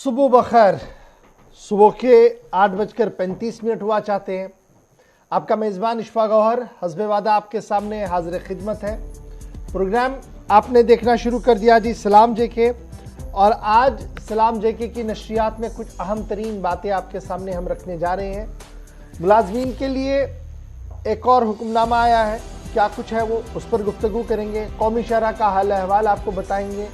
सुबह बखैर। सुबह के 8:35 हुआ चाहते हैं। आपका मेज़बान इशफा गौहर हस्बे वादा आपके सामने हाजिर खिदमत है। प्रोग्राम आपने देखना शुरू कर दिया जी सलाम जेके, और आज सलाम जेके की नशरियात में कुछ अहम तरीन बातें आपके सामने हम रखने जा रहे हैं। मुलाजमीन के लिए एक और हुक्मनामा आया है, क्या कुछ है वो उस पर गुफ्तगू करेंगे। कौमी शरह का हाल अहवाल आपको बताएंगे।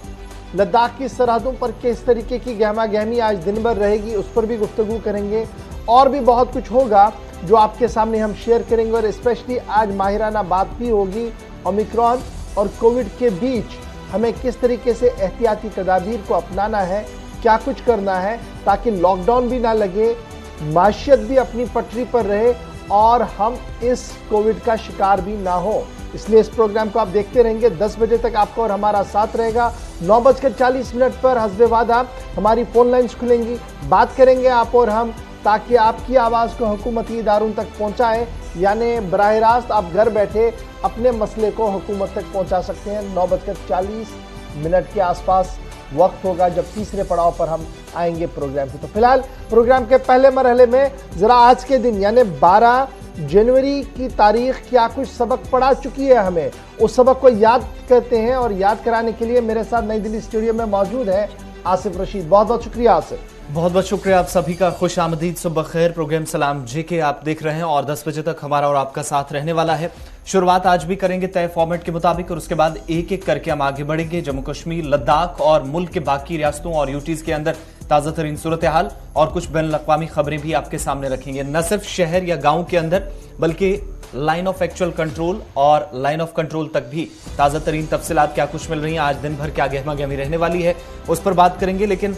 लद्दाख की सरहदों पर किस तरीके की गहमा गहमी आज दिन भर रहेगी उस पर भी गुफ्तगू करेंगे। और भी बहुत कुछ होगा जो आपके सामने हम शेयर करेंगे, और स्पेशली आज माहिराना बात भी होगी ओमिक्रॉन और कोविड के बीच हमें किस तरीके से एहतियाती तदाबीर को अपनाना है, क्या कुछ करना है ताकि लॉकडाउन भी ना लगे, माशियत भी अपनी पटरी पर रहे और हम इस कोविड का शिकार भी ना हो। इसलिए इस प्रोग्राम को आप देखते रहेंगे। 10 बजे तक आपका और हमारा साथ रहेगा। 9:40 पर हस्बे वादा हमारी फोन लाइन्स खुलेंगी, बात करेंगे आप और हम, ताकि आपकी आवाज़ को हुकूमती इदारों तक पहुंचाएं, यानी बराह रास्त आप घर बैठे अपने मसले को हुकूमत तक पहुंचा सकते हैं। 9:40 के आसपास वक्त होगा जब तीसरे पड़ाव पर हम आएंगे प्रोग्राम के। तो फिलहाल प्रोग्राम के पहले मरहले में जरा आज के दिन यानी 12 जनवरी की तारीख क्या कुछ सबक पढ़ा चुकी है हमें, उस सबक को याद करते हैं। और याद कराने के लिए मेरे साथ नई दिल्ली स्टूडियो में मौजूद है आसिफ रशीद। बहुत बहुत शुक्रिया आसिफ। बहुत बहुत शुक्रिया आप सभी का। खुश आमदीद, सुबह खैर। प्रोग्राम सलाम जेके आप देख रहे हैं और 10 बजे तक हमारा और आपका साथ रहने वाला है। शुरुआत आज भी करेंगे तय फॉर्मेट के मुताबिक, और उसके बाद एक एक करके हम आगे बढ़ेंगे। जम्मू कश्मीर, लद्दाख और मुल्क के बाकी रियासतों और यूटीज के अंदर ताजा तरीन सूरत हाल और कुछ बैन अवी खबरें भी आपके सामने रखेंगे। न सिर्फ शहर या गांव के अंदर बल्कि लाइन ऑफ एक्चुअल कंट्रोल और लाइन ऑफ कंट्रोल तक भी ताजा तरीन तफसीलात क्या कुछ मिल रही है, आज दिन भर क्या गहमा गहमी रहने वाली है, उस पर बात करेंगे। लेकिन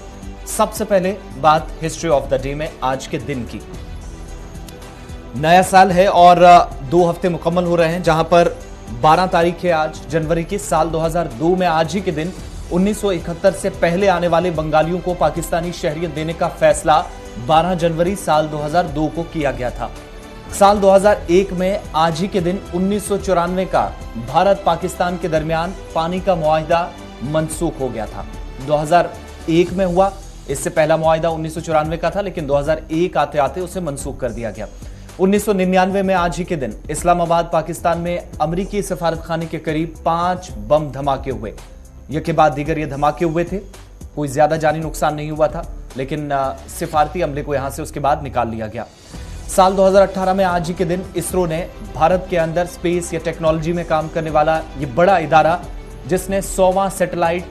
सबसे पहले बात हिस्ट्री ऑफ द डे में आज के दिन की। नया साल है और 2 हफ्ते मुकम्मल हो रहे हैं, जहां पर 12 तारीख है आज जनवरी की। साल 2002 में आज ही के दिन 1971 से पहले आने वाले बंगालियों को पाकिस्तानी शहरियत देने का फैसला 12 जनवरी साल 2002 को किया गया था। साल 2001 में आज ही के दिन 1994 का भारत पाकिस्तान के दरमियान पानी का मुआहिदा मनसूख हो गया था। 2001 में हुआ, इससे पहला मुआहिदा 1994 का था, लेकिन 2001 आते आते उसे मनसूख कर दिया गया। 1999 में आज ही के दिन इस्लामाबाद पाकिस्तान में अमरीकी सफारत खाने के करीब 5 बम धमाके हुए। यह के बाद दीगर ये धमाके हुए थे, कोई ज्यादा जानी नुकसान नहीं हुआ था, लेकिन सिफारती अमले को यहां से उसके बाद निकाल लिया गया। साल 2018 में आज ही के दिन इसरो ने भारत के अंदर स्पेस या टेक्नोलॉजी में काम करने वाला ये बड़ा इदारा, जिसने 100वां सैटेलाइट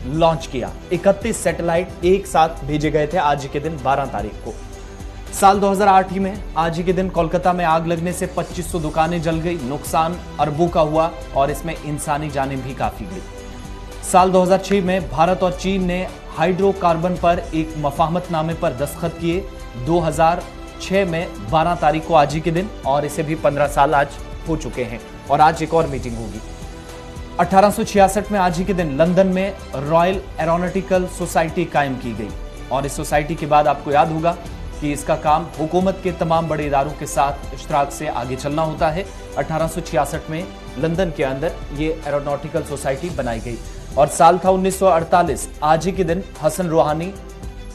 लॉन्च किया। 31 सैटेलाइट एक साथ भेजे गए थे आज ही के दिन 12 तारीख को। साल 2008 ही में आज ही के दिन कोलकाता में आग लगने से 2500 दुकानें जल गई, नुकसान अरबों का हुआ और इसमें इंसानी जानें भी काफी गई। साल 2006 में भारत और चीन ने हाइड्रोकार्बन पर एक मफाहमतनामे पर दस्तखत किए। 2006 में 12 तारीख को आज ही के दिन, और इसे भी 15 साल आज हो चुके हैं, और आज एक और मीटिंग होगी। 1866 में आज ही के दिन लंदन में रॉयल एरोनॉटिकल सोसाइटी कायम की गई, और इस सोसाइटी के बाद आपको याद होगा कि इसका काम हुकूमत के तमाम बड़े इदारों के साथ इश्तराक से आगे चलना होता है। 1866 में लंदन के अंदर ये एरोनॉटिकल सोसाइटी बनाई गई। और साल था 1948। आज ही के दिन हसन रूहानी,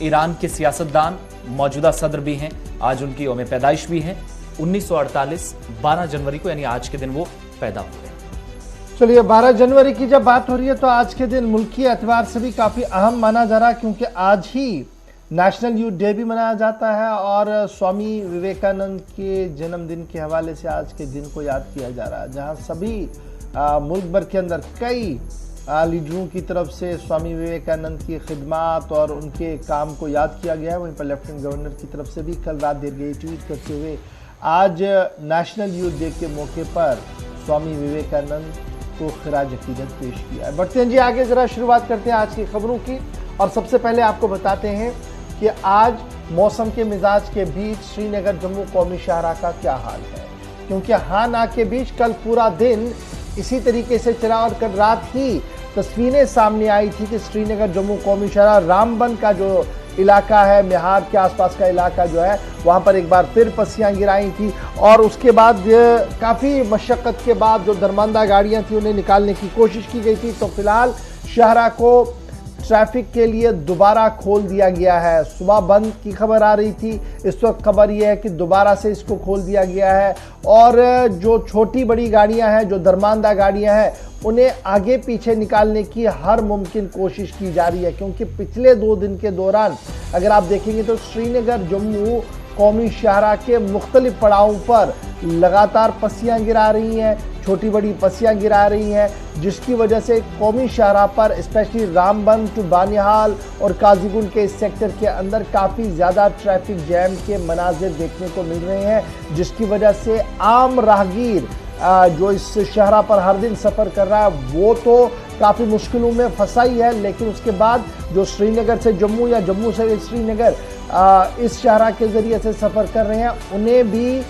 ईरान के सियासतदान, मौजूदा सदर भी हैं, आज उनकी यौम पैदाइश भी है। 1948 12 जनवरी को, यानी आज के दिन वो पैदा हुए। चलिए, 12 जनवरी की जब बात हो रही है तो आज के दिन मुल्की एतबार से भी काफी अहम माना जा रहा है, क्योंकि आज ही नेशनल यूथ डे भी मनाया जाता है और स्वामी विवेकानंद के जन्मदिन के हवाले से आज के दिन को याद किया जा रहा है, जहां सभी मुल्क भर के अंदर कई लीडरों की तरफ से स्वामी विवेकानंद की खिदमात और उनके काम को याद किया गया है। वहीं पर लेफ्टिनेंट गवर्नर की तरफ से भी कल रात देर गई ट्वीट करते हुए आज नेशनल यूथ डे के मौके पर स्वामी विवेकानंद को खिराज अकीदत पेश किया है। बढ़ते हैं जी आगे, जरा शुरुआत करते हैं आज की खबरों की, और सबसे पहले आपको बताते हैं कि आज मौसम के मिजाज के बीच श्रीनगर जम्मू कौमी शाहराह का क्या हाल है, क्योंकि हाँ ना के बीच कल पूरा दिन इसी तरीके से चला और कल रात ही तस्वीरें सामने आई थी कि श्रीनगर जम्मू कौमी शाहराह रामबन का जो इलाका है, मेहार के आसपास का इलाका जो है, वहाँ पर एक बार फिर पस्सियाँ गिराई थी, और उसके बाद काफ़ी मशक्क़त के बाद जो दरमंदा गाड़ियाँ थी उन्हें निकालने की कोशिश की गई थी। तो फिलहाल शाहराह को ट्रैफिक के लिए दोबारा खोल दिया गया है। सुबह बंद की खबर आ रही थी, इस वक्त खबर यह है कि दोबारा से इसको खोल दिया गया है और जो छोटी बड़ी गाड़ियां हैं, जो दरमानदा गाड़ियां हैं, उन्हें आगे पीछे निकालने की हर मुमकिन कोशिश की जा रही है। क्योंकि पिछले 2 दिन के दौरान अगर आप देखेंगे तो श्रीनगर जम्मू कौमी शाहराह के मुख्तलिफ पड़ावों पर लगातार पस्सियां गिरा रही हैं, छोटी बड़ी पस्सियां गिरा रही हैं, जिसकी वजह से कौमी शाहराह पर स्पेशली रामबन टू बानिहाल और काजीगुंड के इस सेक्टर के अंदर काफ़ी ज़्यादा ट्रैफिक जैम के मनाजिर देखने को मिल रहे हैं, जिसकी वजह से आम राहगीर जो इस शाहराह पर हर दिन सफ़र कर रहा है वो तो काफ़ी मुश्किलों में फंसा ही है। लेकिन उसके बाद जो श्रीनगर से जम्मू या जम्मू से श्रीनगर इस शाहराह के ज़रिए से सफ़र कर रहे हैं, उन्हें भी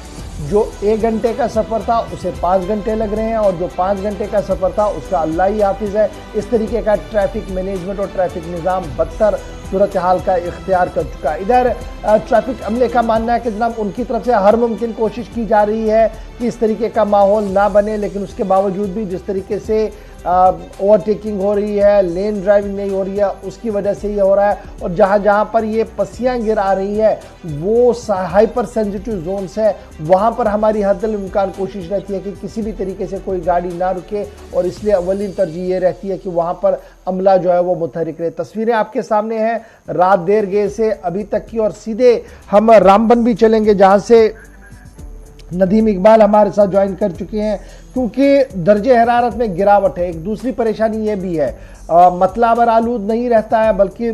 जो 1 घंटे का सफ़र था उसे 5 घंटे लग रहे हैं और जो 5 घंटे का सफ़र था उसका अल्लाह ही हाफिज़ है। इस तरीके का ट्रैफिक मैनेजमेंट और ट्रैफिक निज़ाम बदतर सूरत हाल का इख्तियार कर चुका है। इधर ट्रैफिक अमले का मानना है कि जनाब उनकी तरफ से हर मुमकिन कोशिश की जा रही है कि इस तरीके का माहौल ना बने, लेकिन उसके बावजूद भी जिस तरीके से ओवरटेकिंग हो रही है, लेन ड्राइविंग नहीं हो रही है, उसकी वजह से ये हो रहा है। और जहाँ जहाँ पर ये पस्सियाँ गिरा रही है वो हाइपर सेंसिटिव जोन्स है, वहाँ पर हमारी हद्दल इम्कान कोशिश रहती है कि किसी भी तरीके से कोई गाड़ी ना रुके और इसलिए अव्वलीन तरजीह ये रहती है कि वहाँ पर अमला जो है वो मुतहरिक रहे। तस्वीरें आपके सामने हैं रात देर गए से अभी तक की और सीधे हम रामबन भी चलेंगे जहाँ से नदीम इकबाल हमारे साथ ज्वाइन कर चुके हैं। क्योंकि दर्जे हरारत में गिरावट है, एक दूसरी परेशानी ये भी है, मतला अबर आलूद नहीं रहता है बल्कि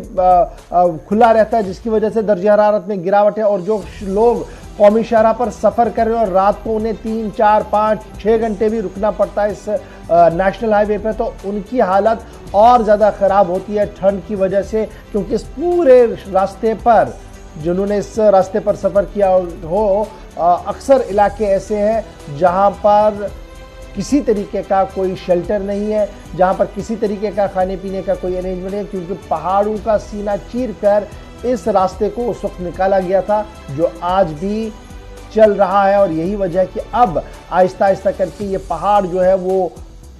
खुला रहता है, जिसकी वजह से दर्जे हरारत में गिरावट है। और जो लोग कौमी शाहराह पर सफ़र कर रहे हैं और रात को उन्हें 3, 4, 5, 6 घंटे भी रुकना पड़ता है इस नेशनल हाईवे पे, तो उनकी हालत और ज़्यादा ख़राब होती है ठंड की वजह से। क्योंकि इस पूरे रास्ते पर जिन्होंने इस रास्ते पर सफ़र किया हो, अक्सर इलाके ऐसे हैं जहां पर किसी तरीके का कोई शेल्टर नहीं है, जहां पर किसी तरीके का खाने पीने का कोई अरेंजमेंट नहीं है। क्योंकि पहाड़ों का सीना चीर कर इस रास्ते को उस वक्त निकाला गया था जो आज भी चल रहा है। और यही वजह है कि अब आहिस्ता आहिस्ता करके ये पहाड़ जो है वो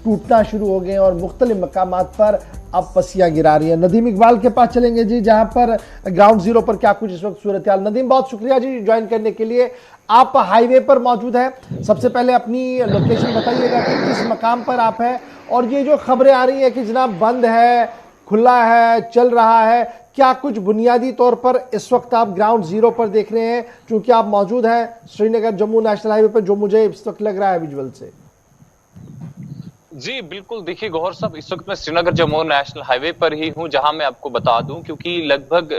टूटना शुरू हो गए और मुख्तलिफ मकामात पर अब पस्सियां गिरा रही है। नदीम इकबाल के पास चलेंगे जी, जहां पर ग्राउंड जीरो पर क्या कुछ इस वक्त सूरत हाल। नदीम, बहुत शुक्रिया जी ज्वाइन करने के लिए। आप हाईवे पर मौजूद हैं, सबसे पहले अपनी लोकेशन बताइएगा कि किस मकाम पर आप हैं और ये जो खबरें आ रही है कि जनाब बंद है, खुला है, चल रहा है, क्या कुछ बुनियादी तौर पर इस वक्त आप ग्राउंड जीरो पर देख रहे हैं, क्योंकि आप मौजूद हैं श्रीनगर जम्मू नेशनल हाईवे पर, जो मुझे इस वक्त लग रहा है विजुअल से। जी बिल्कुल, देखिए गौहर साहब, इस वक्त मैं श्रीनगर जम्मू नेशनल हाईवे पर ही हूं, जहां मैं आपको बता दूं क्योंकि लगभग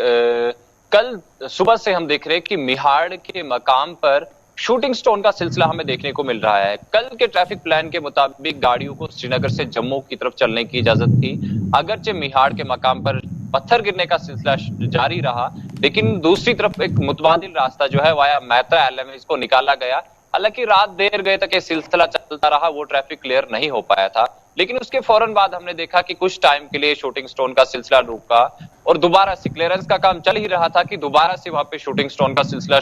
कल सुबह से हम देख रहे हैं कि मिहाड़ के मकाम पर शूटिंग स्टोन का सिलसिला हमें देखने को मिल रहा है। कल के ट्रैफिक प्लान के मुताबिक गाड़ियों को श्रीनगर से जम्मू की तरफ चलने की इजाजत थी, अगरचे मिहाड़ के मकाम पर पत्थर गिरने का सिलसिला जारी रहा, लेकिन दूसरी तरफ एक मुतबादिल रास्ता जो है वाया मैत्रा एलएमएस को निकाला गया। हालांकि रात देर गए तक ये सिलसिला चलता रहा, वो ट्रैफिक क्लियर नहीं हो पाया था, लेकिन उसके फौरन बाद हमने देखा कि कुछ टाइम के लिए शूटिंग स्टोन का सिलसिला रुका और दोबारा से क्लियरेंस का काम चल ही रहा था कि दोबारा से वहां पे शूटिंग स्टोन का सिलसिला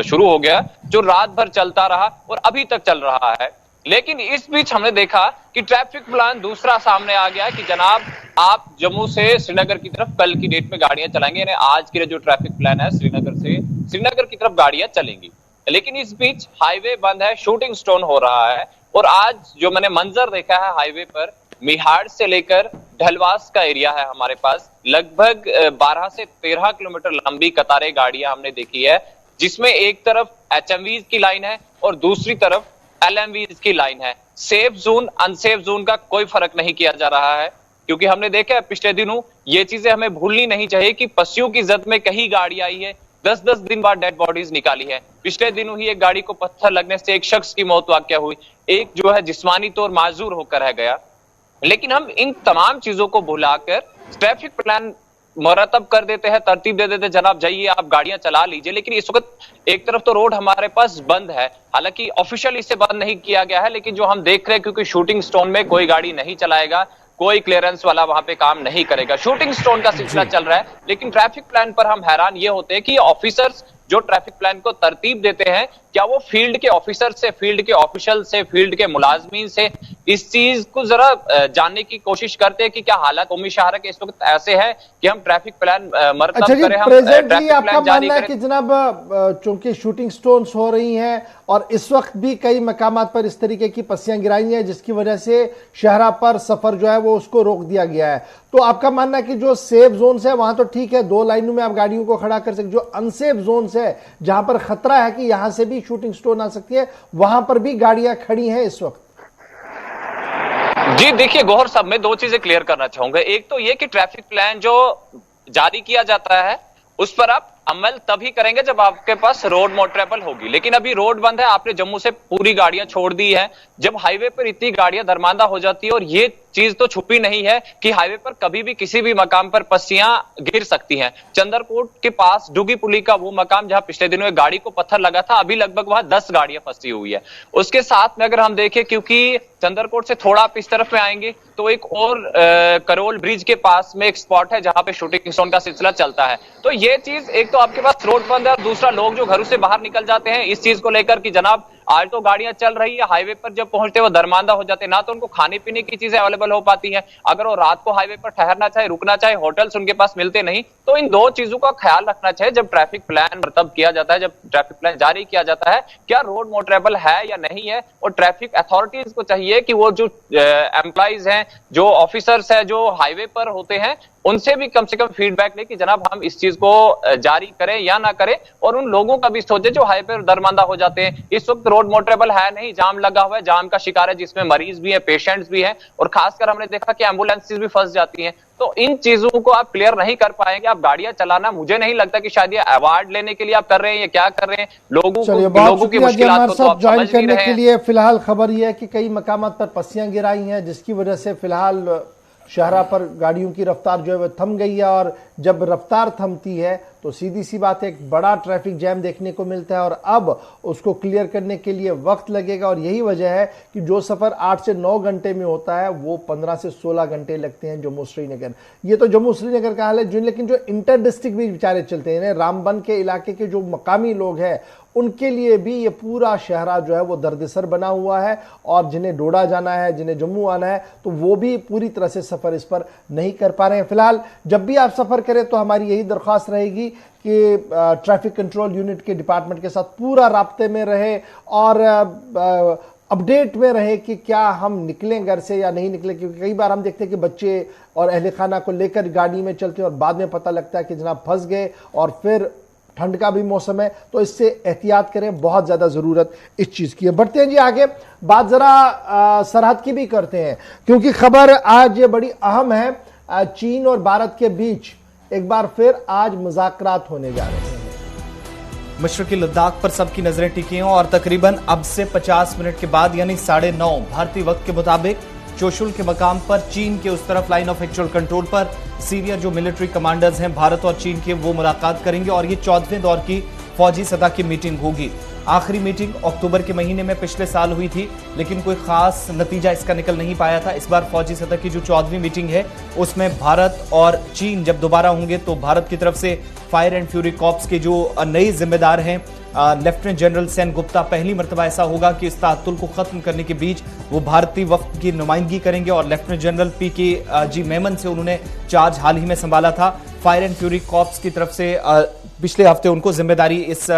शुरू हो गया, जो रात भर चलता रहा और अभी तक चल रहा है। लेकिन इस बीच हमने देखा कि ट्रैफिक प्लान दूसरा सामने आ गया कि जनाब आप जम्मू से श्रीनगर की तरफ कल की डेट में गाड़ियां चलाएंगे, यानी आज के लिए जो ट्रैफिक प्लान है श्रीनगर से श्रीनगर की तरफ गाड़ियां चलेंगी। लेकिन इस बीच हाईवे बंद है, शूटिंग स्टोन हो रहा है। और आज जो मैंने मंजर देखा है हाईवे पर, मिहाड़ से लेकर ढलवास का एरिया है हमारे पास, लगभग 12 से 13 किलोमीटर लंबी कतारें गाड़ियां हमने देखी है, जिसमें एक तरफ एचएमवीज की लाइन है और दूसरी तरफ एलएमवीज की लाइन है। सेफ जोन अनसेफ जोन का कोई फर्क नहीं किया जा रहा है, क्योंकि हमने देखा है पिछले दिनों, ये चीजें हमें भूलनी नहीं चाहिए कि पस्सियों की जद में कई गाड़ी आई है, 10-10 दिन बाद डेड बॉडीज निकाली है। पिछले दिनों ही एक गाड़ी को पत्थर लगने से एक शख्स की मौत वाकया हुई, एक जो है जिस्मानी तौर माजूर होकर रह गया। लेकिन हम इन तमाम चीजों को भुलाकर ट्रैफिक प्लान मुरतब कर देते हैं, तरतीब दे देते हैं, जनाब जाइए आप गाड़ियां चला लीजिए। लेकिन इस वक्त एक तरफ तो रोड हमारे पास बंद है, हालांकि ऑफिशियल इसे बंद नहीं किया गया है, लेकिन जो हम देख रहे हैं क्योंकि शूटिंग स्टोन में कोई गाड़ी नहीं चलाएगा, कोई क्लियरेंस वाला वहां पे काम नहीं करेगा, शूटिंग स्टोन का सिलसिला चल रहा है। लेकिन ट्रैफिक प्लान पर हम हैरान ये होते हैं कि ऑफिसर्स जो ट्रैफिक प्लान को तरतीब देते हैं क्या वो फील्ड के ऑफिसर से, फील्ड के ऑफिशियल से, फील्ड के मुलाजमीन से इस चीज को जरा जानने की कोशिश करते हैं कि क्या हालात कौमी शहर के इस वक्त ऐसे है कि हम ट्रैफिक प्लान मरतब करें, हम प्रेजेंटली आपका मानना है कि जनाब चूंकि शूटिंग स्टोन्स हो रही हैं और इस वक्त भी कई मकामात पर इस तरीके की पस्सियां गिराई हैं जिसकी वजह से शहरा पर सफर जो है वो उसको रोक दिया गया है, तो आपका मानना है कि जो सेफ जोन है वहां तो ठीक है, 2 लाइनों में आप गाड़ियों को खड़ा कर सकते, जो अनसेफ जोन है जहां पर खतरा है कि यहां से भी शूटिंग स्टोन आ सकती है, वहां पर भी गाड़ियां खड़ी हैं इस वक्त? जी देखिए गौहर साहब, मैं 2 चीजें क्लियर करना चाहूंगा। एक तो ये कि ट्रैफिक प्लान जो जारी किया जाता है उस पर आप अमल तभी करेंगे जब आपके पास रोड मोटरेबल होगी, लेकिन अभी रोड बंद है, आपने जम्मू से पूरी गाड़ियां छोड़ दी है। जब हाईवे पर इतनी गाड़ियां दरमांदा हो जाती है, और ये चीज तो छुपी नहीं है कि हाईवे पर कभी भी किसी भी मकाम पर पस्सियां गिर सकती हैं। चंदरकोट के पास डुगी पुली का वो मकाम जहां पिछले दिनों एक गाड़ी को पत्थर लगा था, अभी लगभग वहां 10 गाड़ियां फंसी हुई है। उसके साथ में अगर हम देखें, क्योंकि चंदरकोट से थोड़ा आप इस तरफ में आएंगे तो एक और करोल ब्रिज के पास में एक स्पॉट है जहां पे शूटिंग स्टोन का सिलसिला चलता है। तो ये चीज, एक तो आपके पास रोड बंद है और दूसरा लोग जो घरों से बाहर निकल जाते हैं इस चीज को लेकर कि जनाब आज तो गाड़ियां चल रही है, हाईवे पर जब पहुंचते वो दरमांदा हो जाते हैं, ना तो उनको खाने पीने की चीजें अवेलेबल हो पाती हैं, अगर वो रात को हाईवे पर ठहरना चाहे, रुकना चाहे, होटल्स उनके पास मिलते नहीं। तो इन 2 चीजों का ख्याल रखना चाहिए जब ट्रैफिक प्लान मरतब किया जाता है, जब ट्रैफिक प्लान जारी किया जाता है, क्या रोड मोटरेबल है या नहीं है। और ट्रैफिक अथॉरिटीज को चाहिए कि वो जो एम्प्लॉइज हैं, जो ऑफिसर्स हैं, जो हाईवे पर होते हैं, उनसे भी कम से कम फीडबैक ले कि जनाब हम इस चीज को जारी करें या ना करें, और उन लोगों का भी सोचे जो हाईवे पर दरमांदा हो जाते हैं। इस वक्त रोड मोटरेबल है नहीं, जाम लगा हुआ है, जाम का शिकार है जिसमें मरीज भी है, पेशेंट्स भी हैं, और खासकर हमने देखा कि एम्बुलेंसेस भी फंस जाती हैं। तो इन चीजों को आप क्लियर नहीं कर पाएंगे। आप गाड़ियां चलाना, मुझे नहीं लगता कि शायद ये अवार्ड लेने के लिए आप कर रहे हैं या क्या कर रहे हैं, लोगों की मुश्किलात को तो आप समझ नहीं रहे हैं। लिए फिलहाल खबर यह है कि कई मकामात पर पस्सियां गिराई हैं जिसकी वजह से फिलहाल शहरा पर गाड़ियों की रफ्तार जो है वह थम गई है, और जब रफ्तार थमती है तो सीधी सी बात है एक बड़ा ट्रैफिक जैम देखने को मिलता है, और अब उसको क्लियर करने के लिए वक्त लगेगा। और यही वजह है कि जो सफर 8 से 9 घंटे में होता है वो 15 से 16 घंटे लगते हैं जम्मू श्रीनगर। ये तो जम्मू श्रीनगर का हाल है, लेकिन जो इंटर डिस्ट्रिक्ट भी बेचारे चलते हैं, रामबन के इलाके के जो मकामी लोग हैं उनके लिए भी ये पूरा शहरा जो है वो दर्दसर बना हुआ है, और जिन्हें डोडा जाना है, जिन्हें जम्मू आना है, तो वो भी पूरी तरह से सफर इस पर नहीं कर पा रहे हैं। फिलहाल जब भी आप सफर करें तो हमारी यही दरख्वास्त रहेगी कि ट्रैफिक कंट्रोल यूनिट के डिपार्टमेंट के साथ पूरा राब्ते में रहे और अपडेट में रहे कि क्या हम निकलें घर से या नहीं निकलें, क्योंकि कई बार हम देखते हैं कि बच्चे और अहले खाना को लेकर गाड़ी में चलते हैं और बाद में पता लगता है कि जनाब फंस गए, और फिर ठंड का भी मौसम है, तो इससे एहतियात करें, बहुत ज्यादा जरूरत इस चीज की है। बढ़ते हैं जी आगे, बात जरा सरहद की भी करते हैं, क्योंकि खबर आज ये बड़ी अहम है। चीन और भारत के बीच एक बार फिर आज मुज़ाकरात होने जा रहे हैं। मशरकी लद्दाख पर सबकी नजरें टिकी हैं और तकरीबन अब से 50 मिनट के बाद यानी 9:30 भारतीय वक्त के मुताबिक चोशुल के मकाम पर चीन के उस तरफ लाइन ऑफ एक्चुअल कंट्रोल पर सीनियर जो मिलिट्री कमांडर्स हैं भारत और चीन के, वो मुलाकात करेंगे और ये 14वें दौर की फौजी सतह की मीटिंग होगी। आखिरी मीटिंग अक्टूबर के महीने में पिछले साल हुई थी, लेकिन कोई खास नतीजा इसका निकल नहीं पाया था। इस बार फौजी सतह की जो 14वीं मीटिंग है उसमें भारत और चीन जब दोबारा होंगे तो भारत की तरफ से फायर एंड फ्यूरी कॉर्प्स के जो नए जिम्मेदार हैं लेफ्टिनेंट जनरल सेन गुप्ता, पहली मर्तबा ऐसा होगा कि इस ताअत्तुल को खत्म करने के बीच वो भारतीय वफ्द की नुमाइंदगी करेंगे और लेफ्टिनेंट जनरल PK मेमन से उन्होंने चार्ज हाल ही में संभाला था। फायर एंड फ्यूरी कॉर्प्स की तरफ से पिछले हफ्ते उनको जिम्मेदारी इस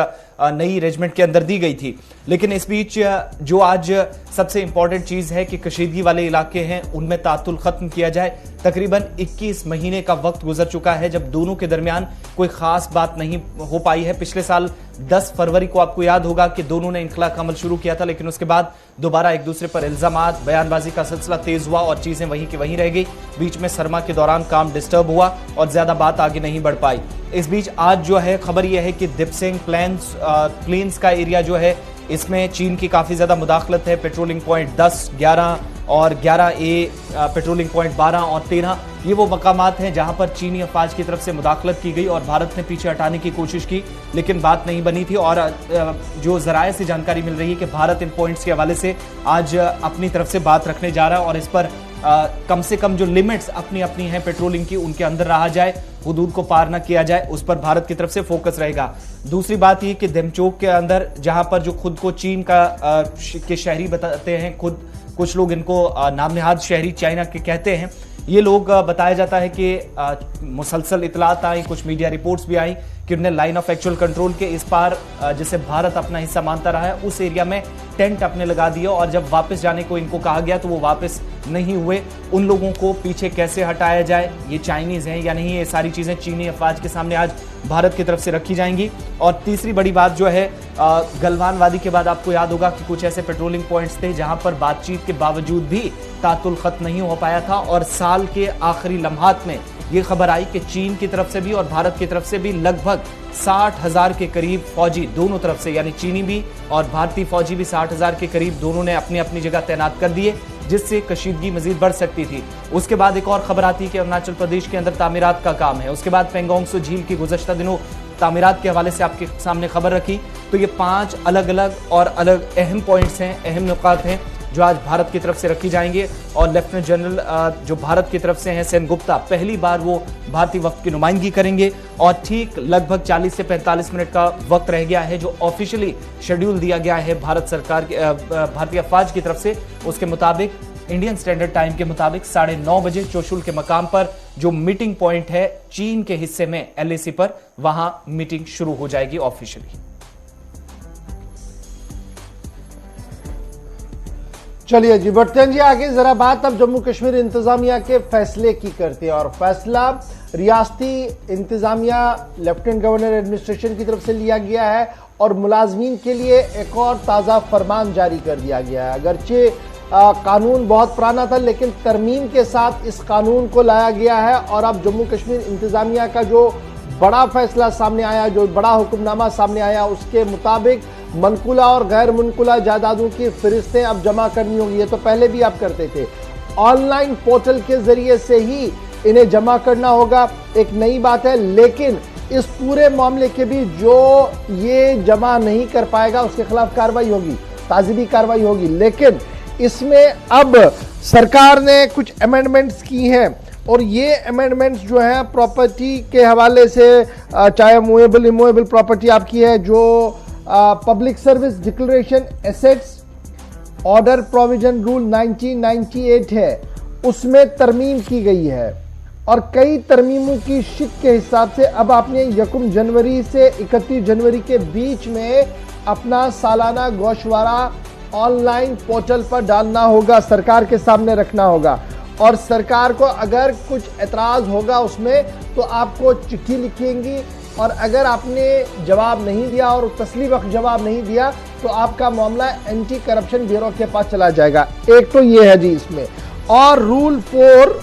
नई रेजिमेंट के अंदर दी गई थी। लेकिन इस बीच जो आज सबसे इंपॉर्टेंट चीज है कि कशीदगी वाले इलाके हैं उनमें ताअत्तुल खत्म किया जाए। तकरीबन 21 महीने का वक्त गुजर चुका है जब दोनों के दरमियान कोई खास बात नहीं हो पाई है। पिछले साल 10 फरवरी को आपको याद होगा कि दोनों ने इंखला का अमल शुरू किया था, लेकिन उसके बाद दोबारा एक दूसरे पर इल्जामात, बयानबाजी का सिलसिला तेज हुआ और चीजें वहीं की वहीं रह गई। बीच में सरमा के दौरान काम डिस्टर्ब हुआ और ज्यादा बात आगे नहीं बढ़ पाई। इस बीच आज जो है खबर यह है कि दिपसेंग प्लेन्स का एरिया जो है इसमें चीन की काफी ज्यादा मुदाखलत है। पेट्रोलिंग पॉइंट 10, 11 और 11A, पेट्रोलिंग पॉइंट 12 और 13, ये वो मकामात हैं जहां पर चीनी अफवाज की तरफ से मुदाखलत की गई और भारत ने पीछे हटाने की कोशिश की, लेकिन बात नहीं बनी थी। और जो जराये से जानकारी मिल रही है कि भारत इन पॉइंट्स के हवाले से आज अपनी तरफ से बात रखने जा रहा है और इस पर कम से कम जो लिमिट्स अपनी अपनी हैं पेट्रोलिंग की उनके अंदर रहा जाए, हुदूद को पार ना किया जाए, उस पर भारत की तरफ से फोकस रहेगा। दूसरी बात ये कि देमचोक के अंदर जहां पर जो खुद को चीन के शहरी बताते हैं, खुद कुछ लोग इनको नाम नेहाद शहरी चाइना के कहते हैं, ये लोग बताया जाता है कि मुसलसल इतलात आई, कुछ मीडिया रिपोर्ट्स भी आई कि उन्हें लाइन ऑफ एक्चुअल कंट्रोल के इस पार जिसे भारत अपना हिस्सा मानता रहा है उस एरिया में टेंट अपने लगा दिया, और जब वापस जाने को इनको कहा गया तो वो वापस नहीं हुए। उन लोगों को पीछे कैसे हटाया जाए, ये चाइनीज हैं या नहीं, ये सारी चीजें चीनी अफवाज के सामने आज भारत की तरफ से रखी जाएंगी। और तीसरी बड़ी बात जो है, गलवान वादी के बाद आपको याद होगा कि कुछ ऐसे पेट्रोलिंग पॉइंट्स थे जहां पर बातचीत के बावजूद भी तातुल खत्म नहीं हो पाया था, और साल के आखिरी लम्हात में ये खबर आई कि चीन की तरफ से भी और भारत की तरफ से भी लगभग 60,000 के करीब फौजी दोनों तरफ से, यानी चीनी भी और भारतीय फौजी भी 60,000 के करीब दोनों ने अपनी अपनी जगह तैनात कर दिए, जिससे कशीदगी मजीद बढ़ सकती थी। उसके बाद एक और खबर आती है कि अरुणाचल प्रदेश के अंदर तामीरात का काम है। उसके बाद पेंगोंग सो झील की गुज़श्ता दिनों तामीरात के हवाले से आपके सामने खबर रखी। तो ये 5 अलग अलग और अलग अहम पॉइंट्स हैं, अहम नुकात हैं जो आज भारत की तरफ से रखी जाएंगे। और लेफ्टिनेंट जनरल जो भारत की तरफ से हैं सेन गुप्ता, पहली बार वो भारतीय वक्त की नुमाइंदगी करेंगे। और ठीक लगभग 40 से 45 मिनट का वक्त रह गया है जो ऑफिशियली शेड्यूल दिया गया है भारत सरकार के भारतीय अफवाज की तरफ से। उसके मुताबिक इंडियन स्टैंडर्ड टाइम के मुताबिक 9:30 बजे चोशुल के मकाम पर जो मीटिंग पॉइंट है चीन के हिस्से में LAC पर, वहां मीटिंग शुरू हो जाएगी ऑफिशियली। चलिए जी, बढ़ते हैं जी आगे। जरा बात अब जम्मू कश्मीर इंतजामिया के फैसले की करते हैं, और फैसला रियासती इंतजामिया लेफ्टिनेंट गवर्नर एडमिनिस्ट्रेशन की तरफ से लिया गया है, और मुलाजमीन के लिए एक और ताज़ा फरमान जारी कर दिया गया है। अगरचे कानून बहुत पुराना था, लेकिन तरमीम के साथ इस कानून को लाया गया है, और अब जम्मू कश्मीर इंतजामिया का जो बड़ा फैसला सामने आया, जो बड़ा हुक्मनामा सामने आया, उसके मुताबिक मनकुला और गैर मनकुला जायदादों की फहरिस्तें अब जमा करनी होगी। ये तो पहले भी आप करते थे, ऑनलाइन पोर्टल के जरिए से ही इन्हें जमा करना होगा। एक नई बात है, लेकिन इस पूरे मामले के भी जो ये जमा नहीं कर पाएगा उसके खिलाफ कार्रवाई होगी, ताज़ीबी कार्रवाई होगी। लेकिन इसमें अब सरकार ने कुछ अमेंडमेंट्स की हैं, और ये अमेंडमेंट्स जो है प्रॉपर्टी के हवाले से, चाहे मूवेबल इमूवेबल प्रॉपर्टी आपकी है, जो public service declaration assets order provision rule 1998 है, उसमें तरमीम की गई है। और कई तरमीमों की शिक के हिसाब से अब आपने 1 जनवरी से 31 जनवरी के बीच में अपना सालाना गोशवारा ऑनलाइन पोर्टल पर डालना होगा, सरकार के सामने रखना होगा। और सरकार को अगर कुछ एतराज़ होगा उसमें तो आपको चिट्ठी लिखेंगी, और अगर आपने जवाब नहीं दिया और तसली वक्त जवाब नहीं दिया तो आपका मामला एंटी करप्शन ब्यूरो के पास चला जाएगा। एक तो ये है जी इसमें। और रूल 4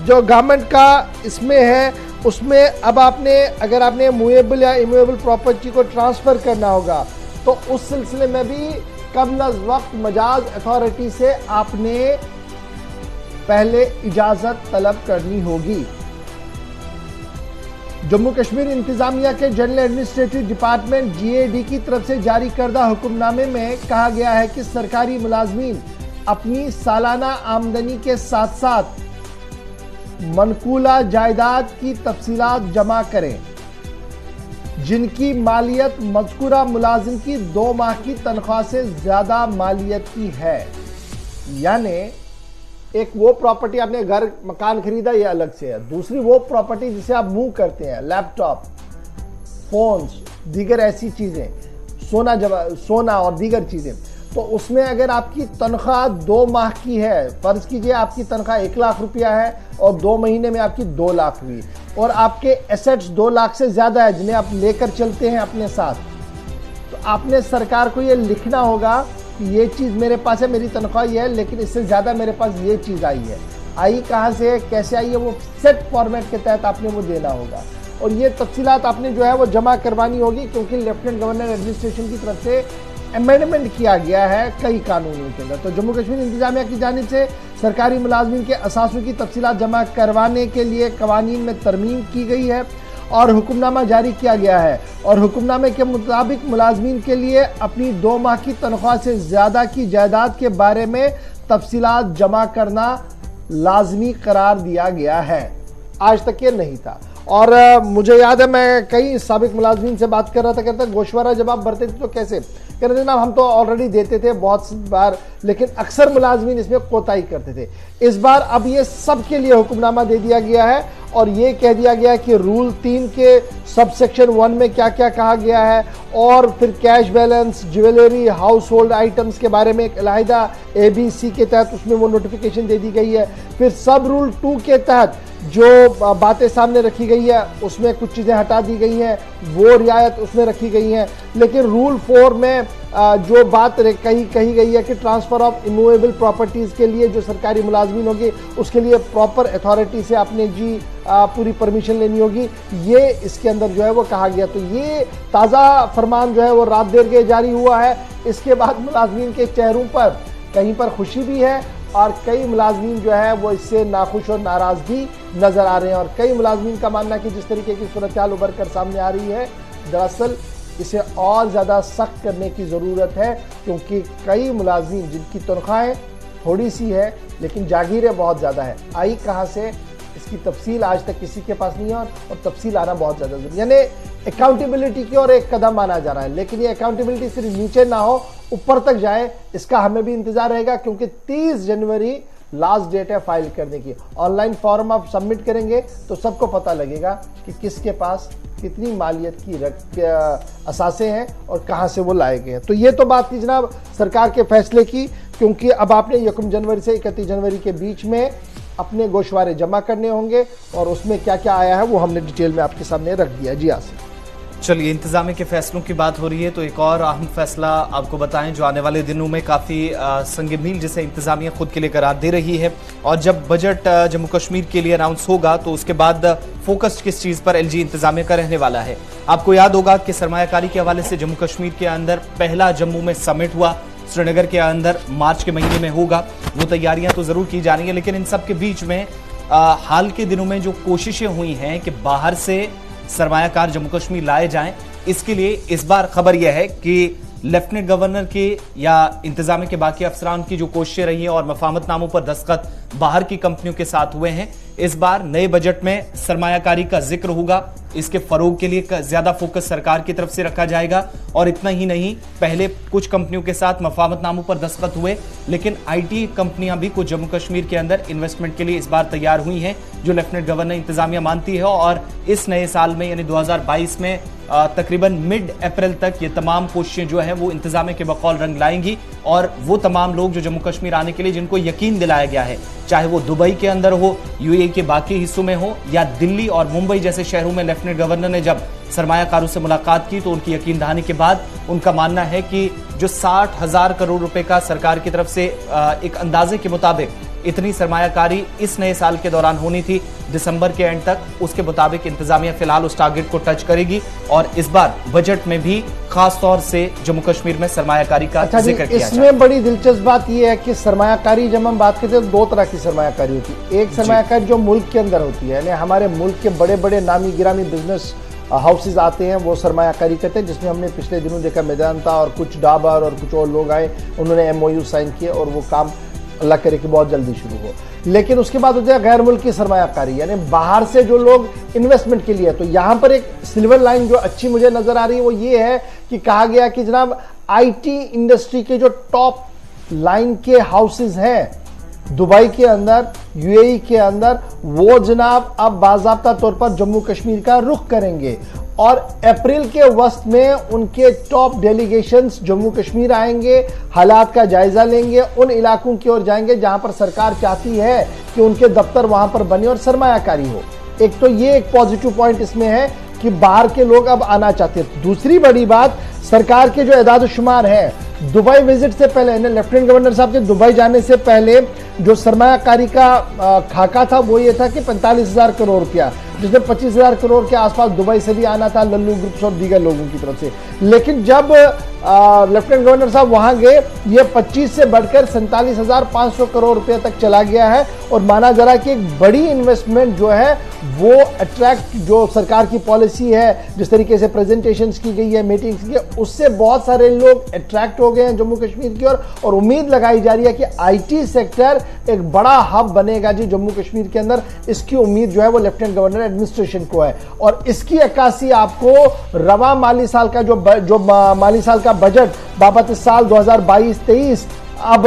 जो गवर्नमेंट का इसमें है, उसमें अब आपने अगर आपने मूवेबल या इमूवेबल प्रॉपर्टी को ट्रांसफ़र करना होगा तो उस सिलसिले में भी कब्ल अज़ वक्त मजाज अथॉरिटी से आपने पहले इजाज़त तलब करनी होगी। जम्मू कश्मीर इंतजामिया के जनरल एडमिनिस्ट्रेटिव डिपार्टमेंट GAD की तरफ से जारी करदा हुक्मनामे में कहा गया है कि सरकारी मुलाजमीन अपनी सालाना आमदनी के साथ साथ मनकूला जायदाद की तफसीलात जमा करें जिनकी मालियत मज़कूरा मुलाजिम की 2 माह की तनख्वाह से ज्यादा मालियत की है। यानी एक वो प्रॉपर्टी, आपने घर मकान खरीदा, ये अलग से है। दूसरी वो प्रॉपर्टी जिसे आप मूव करते हैं, लैपटॉप, फोन्स, दीगर ऐसी चीजें, सोना और दीगर चीजें, तो उसमें अगर आपकी तनख्वाह 2 माह की है, फर्ज कीजिए आपकी तनख्वाह 1 लाख रुपया है और 2 महीने में आपकी 2 लाख हुई, और आपके एसेट्स 2 लाख से ज्यादा है जिन्हें आप लेकर चलते हैं अपने साथ, तो आपने सरकार को ये लिखना होगा कि ये चीज़ मेरे पास है, मेरी तनख्वाह ये है, लेकिन इससे ज़्यादा मेरे पास ये चीज़ आई है। आई कहाँ से है, कैसे आई है, वो सेट फॉर्मेट के तहत आपने वो देना होगा, और ये तफसीलात आपने जो है वो जमा करवानी होगी, क्योंकि लेफ्टिनेंट गवर्नर एडमिनिस्ट्रेशन की तरफ से अमेंडमेंट किया गया है कई कानूनों के अंदर। तो जम्मू कश्मीर इंतजामिया की जानिब से सरकारी मुलाजमीन के असासों की तफसीलात जमा करवाने के लिए कवानीन में तरमीम की गई है और हुक्मनामा जारी किया गया है। और हुक्मनामे के मुताबिक मुलाजमीन के लिए अपनी 2 माह की तनख्वाह से ज़्यादा की जायदाद के बारे में तफसीलात जमा करना लाजमी करार दिया गया है। आज तक ये नहीं था। और मुझे याद है मैं कई साबिक मुलाजमीन से बात कर रहा था, कहता गोशवारा जब आप भरते थे तो कैसे, कह रहे थे ना हम तो ऑलरेडी देते थे बहुत बार, लेकिन अक्सर मुलाजमीन इसमें कोताही करते थे। इस बार अब ये सबके लिए हुक्मनामा दे दिया गया है और ये कह दिया गया है कि रूल 3 के सब सेक्शन 1 में क्या क्या कहा गया है, और फिर cash balance, jewellery, house hold items के बारे में एक अलहदा ABC के तहत उसमें वो नोटिफिकेशन दे दी गई है। फिर सब रूल 2 के तहत जो बातें सामने रखी गई है उसमें कुछ चीज़ें हटा दी गई हैं, वो रियायत उसमें रखी गई हैं। लेकिन रूल 4 में जो बात कही गई है कि ट्रांसफ़र ऑफ इमूवेबल प्रॉपर्टीज़ के लिए जो सरकारी मुलाजमीन होगी उसके लिए प्रॉपर अथॉरिटी से आपने पूरी परमिशन लेनी होगी, ये इसके अंदर जो है वो कहा गया। तो ये ताज़ा फरमान जो है वो रात देर के जारी हुआ है। इसके बाद मुलाजमीन के चेहरों पर कहीं पर खुशी भी है और कई मुलाजमीन जो है वो इससे नाखुश और नाराज़ भी नज़र आ रहे हैं। और कई मुलाजमीन का मानना है कि जिस तरीके की सूरत हाल उभर कर सामने आ रही है, दरअसल इसे और ज़्यादा सख्त करने की ज़रूरत है, क्योंकि कई मुलाजमीन जिनकी तनख्वाहें थोड़ी सी है लेकिन जागीरें बहुत ज़्यादा है, आई कहाँ से इसकी तफसील आज तक किसी के पास नहीं है और तफसील आना बहुत ज़्यादा जरूरी। यानी अकाउंटेबिलिटी की ओर एक कदम माना जा रहा है, लेकिन ये अकाउंटेबिलिटी सिर्फ नीचे ना हो, ऊपर तक जाए, इसका हमें भी इंतजार रहेगा, क्योंकि 30 जनवरी लास्ट डेट है फाइल करने की। ऑनलाइन फॉर्म आप सबमिट करेंगे तो सबको पता लगेगा कि किसके पास कितनी मालियत की असासे हैं और कहां से वो लाए गए हैं। तो ये तो बात थी जनाब सरकार के फैसले की, क्योंकि अब आपने 1 जनवरी से 31 जनवरी के बीच में अपने गोशवारे जमा करने होंगे और उसमें क्या क्या आया है वो हमने डिटेल में आपके सामने रख दिया। जी आसिफ। चलिए, इंतजामी के फैसलों की बात हो रही है तो एक और अहम फैसला आपको बताएं जो आने वाले दिनों में काफ़ी संग मील जिसे इंतजामिया खुद के लिए करार दे रही है। और जब बजट जम्मू कश्मीर के लिए अनाउंस होगा तो उसके बाद फोकस किस चीज़ पर LG इंतजामिया का रहने वाला है। आपको याद होगा कि सरमायाकारी के हवाले से जम्मू कश्मीर के अंदर पहला जम्मू में समिट हुआ, श्रीनगर के अंदर मार्च के महीने में होगा। वो तैयारियां तो जरूर की जा रही हैं, लेकिन इन सब के बीच में हाल के दिनों में जो कोशिशें हुई हैं कि बाहर से सरमायाकार जम्मू कश्मीर लाए जाएं, इसके लिए इस बार खबर यह है कि लेफ्टिनेंट गवर्नर के या इंतजामिया के बाकी अफसरान की जो कोशिशें रही हैं और मफाहमतनामों पर दस्तखत बाहर की कंपनियों के साथ हुए हैं, इस बार नए बजट में सरमायाकारी का जिक्र होगा। इसके फरोग के लिए ज्यादा फोकस सरकार की तरफ से रखा जाएगा। और इतना ही नहीं, पहले कुछ कंपनियों के साथ मफाहमतनामों पर दस्तखत हुए, लेकिन IT कंपनियां भी कुछ जम्मू कश्मीर के अंदर इन्वेस्टमेंट के लिए इस बार तैयार हुई हैं, जो लेफ्टिनेंट गवर्नर इंतजामिया मानती है। और इस नए साल में यानी 2022 में तकरीबन मिड अप्रैल तक ये तमाम कोशिशें जो है वो इंतजामिया के बकौल रंग लाएंगी। और वो तमाम लोग जो जम्मू कश्मीर आने के लिए जिनको यकीन दिलाया गया है, चाहे वो दुबई के अंदर हो, UAE के बाकी हिस्सों में हो या दिल्ली और मुंबई जैसे शहरों में, लेफ्टिनेंट गवर्नर ने जब सरमायाकारों से मुलाकात की तो उनकी यकीन दहानी के बाद उनका मानना है कि जो 60,000 करोड़ रुपए का सरकार की तरफ से एक अंदाजे के मुताबिक इतनी सरमायाकारी इस नए साल के दौरान होनी थी दिसंबर के एंड तक, उसके मुताबिक इंतजामिया फिलहाल उस टारगेट को टच करेगी। और इस बार बजट में भी खास तौर से जम्मू कश्मीर में सरमायाकारी का जिक्र किया। इसमें बड़ी दिलचस्प बात यह है कि सरमायाकारी जब हम बात करते हैं तो 2 तरह की सरमायाकारी होती है। एक सरमायाकारी जो मुल्क के अंदर होती है, यानी हमारे मुल्क के बड़े बड़े नामी गिरामी बिजनेस हाउसेज आते हैं, वो सरमायाकारी करते हैं, जिसमें हमने पिछले दिनों देखा मैदानता और कुछ डाबर और कुछ और लोग आए, उन्होंने MOU साइन किए और वो काम अल्लाह करे कि बहुत जल्दी शुरू हो। लेकिन उसके बाद होती है गैर मुल्की सरमायाकारी, यानी बाहर से जो लोग इन्वेस्टमेंट के लिए। तो यहाँ पर एक सिल्वर लाइन जो अच्छी मुझे नजर आ रही है वो ये है कि कहा गया कि जनाब IT इंडस्ट्री के जो टॉप लाइन के हाउसेज हैं दुबई के अंदर, UAE के अंदर, वो जनाब अब बाज़ाब्ता तौर पर जम्मू कश्मीर का रुख करेंगे और अप्रैल के वस्त में उनके टॉप डेलीगेशंस जम्मू कश्मीर आएंगे, हालात का जायजा लेंगे, उन इलाकों की ओर जाएंगे जहां पर सरकार चाहती है कि उनके दफ्तर वहां पर बने और सरमायाकारी हो। एक तो ये एक पॉजिटिव पॉइंट इसमें है कि बाहर के लोग अब आना चाहते हैं। दूसरी बड़ी बात, सरकार के जो एदाद शुमार है, दुबई विजिट से पहले, लेफ्टिनेंट गवर्नर साहब के दुबई जाने से पहले जो सरमायाकारी का खाका था वो ये था कि 45,000 करोड़ रुपया, जिसमें 25,000 करोड़ के आसपास दुबई से भी आना था, लल्लू ग्रुप्स और दीगर लोगों की तरफ से। लेकिन जब लेफ्टिनेंट गवर्नर साहब वहां गए, ये 25 से बढ़कर 47,500 करोड़ रुपए तक चला गया है। और माना जा रहा है कि एक बड़ी इन्वेस्टमेंट जो है वो अट्रैक्ट, जो सरकार की पॉलिसी है, जिस तरीके से प्रेजेंटेशंस की गई है, मीटिंग्स की, उससे बहुत सारे लोग अट्रैक्ट हो हो गए हैं जम्मू कश्मीर की ओर, और उम्मीद लगाई जा रही है कि आईटी सेक्टर एक बड़ा हब बनेगा जी जम्मू कश्मीर के अंदर। इसकी उम्मीद जो है वो लेफ्टिनेंट गवर्नर एडमिनिस्ट्रेशन को है, और इसकी अक्कासी आपको रवा माली साल का जो माली साल का बजट बाबत इस साल 2022-23 अब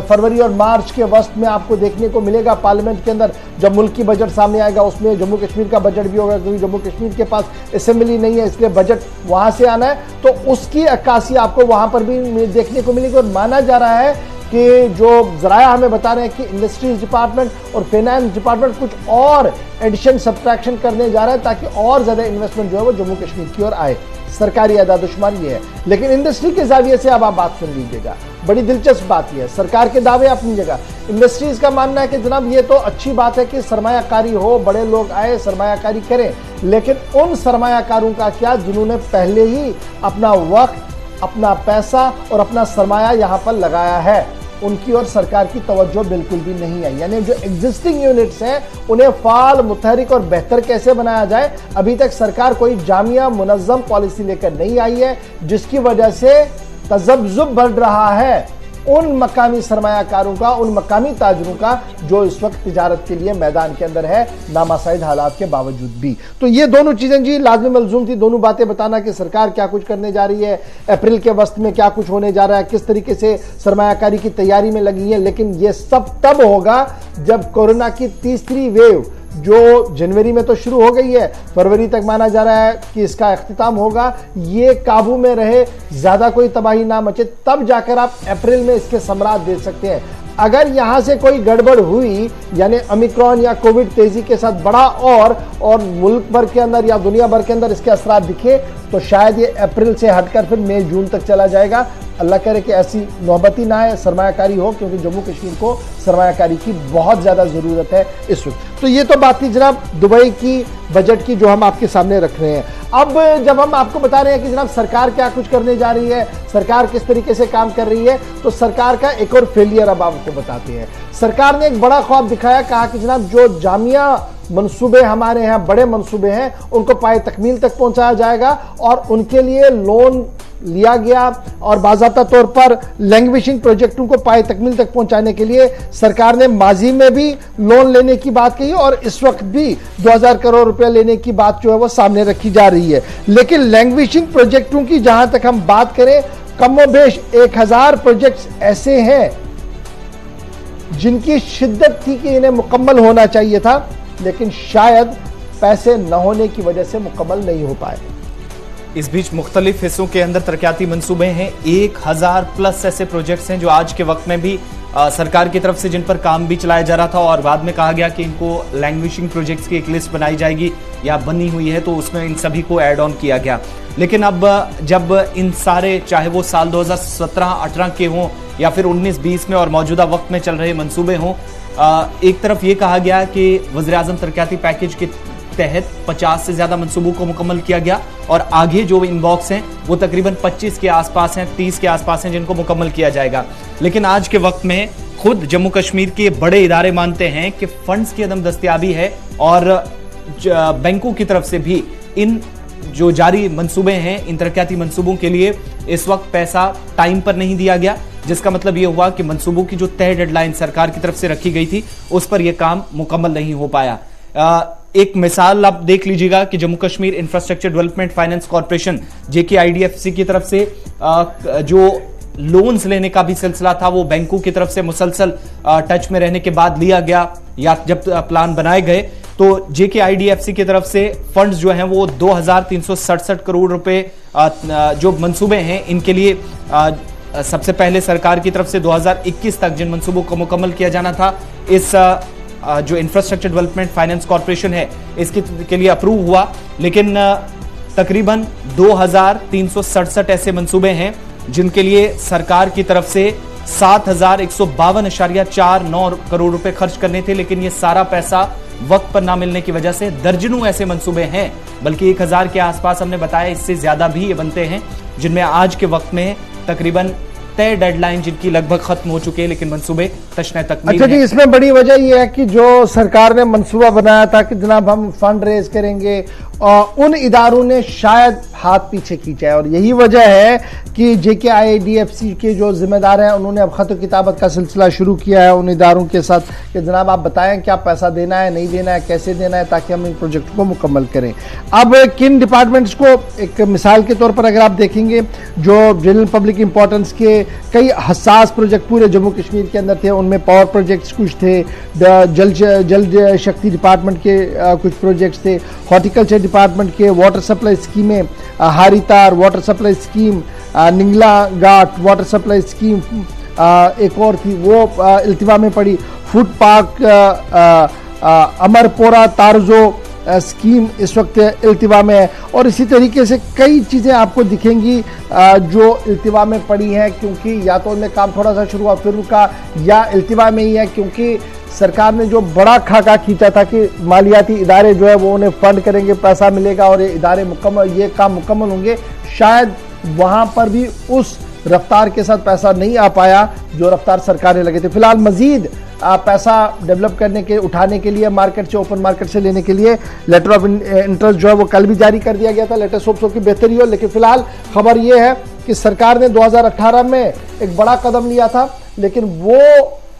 फरवरी और मार्च के वस्त में आपको देखने को मिलेगा पार्लियामेंट के अंदर। जब मुल्क की बजट सामने आएगा उसमें जम्मू कश्मीर का बजट भी होगा, क्योंकि जम्मू कश्मीर के पास असेंबली नहीं है, इसलिए बजट वहां से आना है, तो उसकी अक्कासी आपको वहां पर भी देखने को मिलेगी। और माना जा रहा है कि जो जराया हमें बता रहे हैं कि इंडस्ट्रीज डिपार्टमेंट और फाइनेंस डिपार्टमेंट कुछ और एडिशन सब्ट्रैक्शन करने जा रहा है ताकि और ज्यादा इन्वेस्टमेंट जो है वो जम्मू कश्मीर की ओर आए। सरकारी आदादुशुमार ये है, लेकिन इंडस्ट्री के जाविये से अब आप बात सुन लीजिएगा। बड़ी दिलचस्प बात यह है, सरकार के दावे अपनी जगह, इंडस्ट्रीज का मानना है कि जनाब ये तो अच्छी बात है कि सरमायाकारी हो, बड़े लोग आए सरमायाकारी करें, लेकिन उन सरमायाकारों का क्या जिन्होंने पहले ही अपना वक्त, अपना पैसा और अपना सरमाया यहां पर लगाया है, उनकी ओर सरकार की तवज्जो बिल्कुल भी नहीं आई। यानी जो एग्जिस्टिंग यूनिट्स हैं उन्हें फाल, मुतहरिक और बेहतर कैसे बनाया जाए, अभी तक सरकार कोई जामिया मुनज़्ज़म पॉलिसी लेकर नहीं आई है, जिसकी वजह से तज़ब्ज़ुब बढ़ रहा है उन मकामी सरमायाकारों का, उन मकामी ताजरों का जो इस वक्त तिजारत के लिए मैदान के अंदर है, नामासाइद हालात के बावजूद भी। तो ये दोनों चीजें जी लाजमी मलजूम थी, दोनों बातें बताना कि सरकार क्या कुछ करने जा रही है, अप्रैल के वस्त में क्या कुछ होने जा रहा है, किस तरीके से सरमायाकारी की तैयारी में लगी है। लेकिन ये सब तब होगा जब कोरोना की तीसरी वेव जो जनवरी में तो शुरू हो गई है, फरवरी तक माना जा रहा है कि इसका इख्तिताम होगा, ये काबू में रहे, ज्यादा कोई तबाही ना मचे, तब जाकर आप अप्रैल में इसके समरात दे सकते हैं। अगर यहां से कोई गड़बड़ हुई, यानी ओमिक्रॉन या कोविड तेजी के साथ बढ़ा और मुल्क भर के अंदर या दुनिया भर के अंदर इसके असरात दिखे, तो शायद ये अप्रैल से हटकर फिर मई जून तक चला जाएगा। अल्लाह करे कि ऐसी नौबती ना आए, सरमायाकारी हो, क्योंकि जम्मू कश्मीर को सरमायाकारी की बहुत ज्यादा जरूरत है इस वक्त। तो ये तो बात थी जनाब दुबई की बजट की जो हम आपके सामने रख रहे हैं। अब जब हम आपको बता रहे हैं कि जनाब सरकार क्या कुछ करने जा रही है, सरकार किस तरीके से काम कर रही है, तो सरकार का एक और फेलियर अब आपको बताते हैं। सरकार ने एक बड़ा ख्वाब दिखाया, कहा कि जनाब जो जामिया मंसूबे हमारे यहाँ बड़े मंसूबे हैं उनको पाए तकमील तक पहुंचाया जाएगा, और उनके लिए लोन लिया गया, और बाज़ाब्ता तौर पर लैंग्वेजिंग प्रोजेक्टों को पाए तकमील तक पहुंचाने के लिए सरकार ने माजी में भी लोन लेने की बात कही, और इस वक्त भी 2000 करोड़ रुपए लेने की बात जो है वो सामने रखी जा रही है। लेकिन लैंग्वेजिंग प्रोजेक्टों की जहां तक हम बात करें, कमोबेश 1000 प्रोजेक्ट्स ऐसे हैं जिनकी शिद्दत थी कि इन्हें मुकम्मल होना चाहिए था, लेकिन शायद पैसे न होने की वजह से मुकम्मल नहीं हो पाए। इस बीच मुख्तलिफ हिस्सों के अंदर तरक्याती मंसूबे हैं, 1000 प्लस ऐसे प्रोजेक्ट्स हैं जो आज के वक्त में भी सरकार की तरफ से जिन पर काम भी चलाया जा रहा था, और बाद में कहा गया कि इनको लैंग्वेजिंग प्रोजेक्ट्स की एक लिस्ट बनाई जाएगी या बनी हुई है, तो उसमें इन सभी को ऐड ऑन किया गया। लेकिन अब जब इन सारे, चाहे वो साल 2017-18 के हों या फिर 19-20 में और मौजूदा वक्त में चल रहे मंसूबे हों, एक तरफ ये कहा गया कि वज़ीर-ए-आज़म तरक्याती पैकेज के तहत 50 से ज्यादा मंसूबों को मुकम्मल किया गया, और आगे जो इनबॉक्स हैं वो तकरीबन 25 के आसपास हैं, 30 के आसपास हैं जिनको मुकम्मल किया जाएगा। लेकिन आज के वक्त में खुद जम्मू कश्मीर के बड़े इदारे मानते हैं कि फंड्स की अदम दस्तयाबी है, और बैंकों की तरफ से भी इन जो जारी मंसूबे हैं, इन तरक्याती मंसूबों के लिए इस वक्त पैसा टाइम पर नहीं दिया गया, जिसका मतलब यह हुआ कि मंसूबों की जो तय डेडलाइन सरकार की तरफ से रखी गई थी उस पर यह काम मुकम्मल नहीं हो पाया। एक मिसाल आप देख लीजिएगा कि Jammu Kashmir infrastructure development finance corporation JKIDFC की तरफ से जो लोन्स लेने का भी सिलसिला था वो बैंकों की तरफ से मुसलसल टच में रहने के बाद लिया गया, या जब प्लान बनाए गए तो JKIDFC की तरफ से फंड्स जो हैं वो 2367 करोड़ रुपए जो मंसूबे हैं इनके लिए सबसे पहले सरकार की तरफ से 2021 तक जिन मंसूबों को मुकम्मल किया जाना था, इस जो इंफ्रास्ट्रक्चर डेवलपमेंट फाइनेंस कॉर्पोरेशन है इसके के लिए अप्रूव हुआ। लेकिन तकरीबन 2367 ऐसे मंसूबे हैं जिनके लिए सरकार की तरफ से 7152.49 करोड़ रुपए खर्च करने थे, लेकिन ये सारा पैसा वक्त पर ना मिलने की वजह से दर्जनों ऐसे मंसूबे हैं, बल्कि 1000 के आसपास हमने बताया, इससे ज्यादा भी ये बनते हैं, जिनमें आज के वक्त में तकरीबन तय डेडलाइन जिनकी लगभग खत्म हो चुके हैं, लेकिन मंसूबे तशने तकमील। अच्छा जी, इसमें बड़ी वजह यह है कि जो सरकार ने मंसूबा बनाया था कि जनाब हम फंड रेज करेंगे उन इदारों ने शायद हाथ पीछे खींचा है। और यही वजह है कि JKIADFC के जो जिम्मेदार हैं उन्होंने अब खत किताबत का सिलसिला शुरू किया है उन इदारों के साथ कि जनाब आप बताएं क्या पैसा देना है, नहीं देना है, कैसे देना है, ताकि हम इन प्रोजेक्ट को मुकम्मल करें। अब किन डिपार्टमेंट्स को, एक मिसाल के तौर पर अगर आप देखेंगे जो जनरल पब्लिक इंपॉर्टेंस के कई हसास प्रोजेक्ट पूरे जम्मू कश्मीर के अंदर थे, उनमें पावर प्रोजेक्ट्स कुछ थे, जल शक्ति डिपार्टमेंट के कुछ प्रोजेक्ट्स थे, हॉर्टिकल्चर डिपार्टमेंट के वाटर सप्लाई स्कीमें, हारीतार वाटर सप्लाई स्कीम, निंगला घाट वाटर सप्लाई स्कीम, एक और थी वो इल्तिवा में पड़ी, फूड पार्क अमरपोरा तारजो स्कीम इस वक्त इल्तिवा में है। और इसी तरीके से कई चीज़ें आपको दिखेंगी जो इल्तिवा में पड़ी हैं, क्योंकि या तो उनमें काम थोड़ा सा शुरू हुआ फिर रुका, या इल्तिवा में ही है क्योंकि सरकार ने जो बड़ा खाका खींचा था कि मालियाती इदारे जो है वो उन्हें फंड करेंगे, पैसा मिलेगा और ये इदारे ये काम मुकम्मल होंगे, शायद वहां पर भी उस रफ्तार के साथ पैसा नहीं आ पाया जो रफ्तार सरकार ने लगे थे। फिलहाल मजीद पैसा डेवलप करने के, उठाने के लिए मार्केट से, ओपन मार्केट से लेने के लिए लेटर ऑफ इंटरेस्ट जो है वो कल भी जारी कर दिया गया था। लेटेस्ट होप्स हो कि बेहतरी हो, लेकिन फिलहाल खबर ये है कि सरकार ने 2018 में एक बड़ा कदम लिया था, लेकिन वो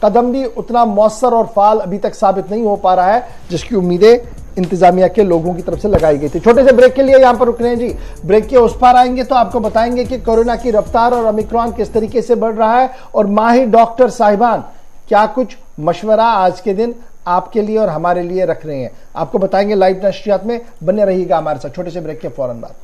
कदम भी उतना मौसर और फाल अभी तक साबित नहीं हो पा रहा है जिसकी उम्मीदें इंतजामिया के लोगों की तरफ से लगाई गई थी। छोटे से ब्रेक के लिए यहां पर रुक रहे हैं जी। ब्रेक के उस पार आएंगे तो आपको बताएंगे कि कोरोना की रफ्तार और ओमिक्रॉन किस तरीके से बढ़ रहा है, और माहिर डॉक्टर साहिबान क्या कुछ मशवरा आज के दिन आपके लिए और हमारे लिए रख रहे हैं, आपको बताएंगे लाइव नशरियात में। बने रहिएगा हमारे साथ। छोटे से ब्रेक के फौरन बाद।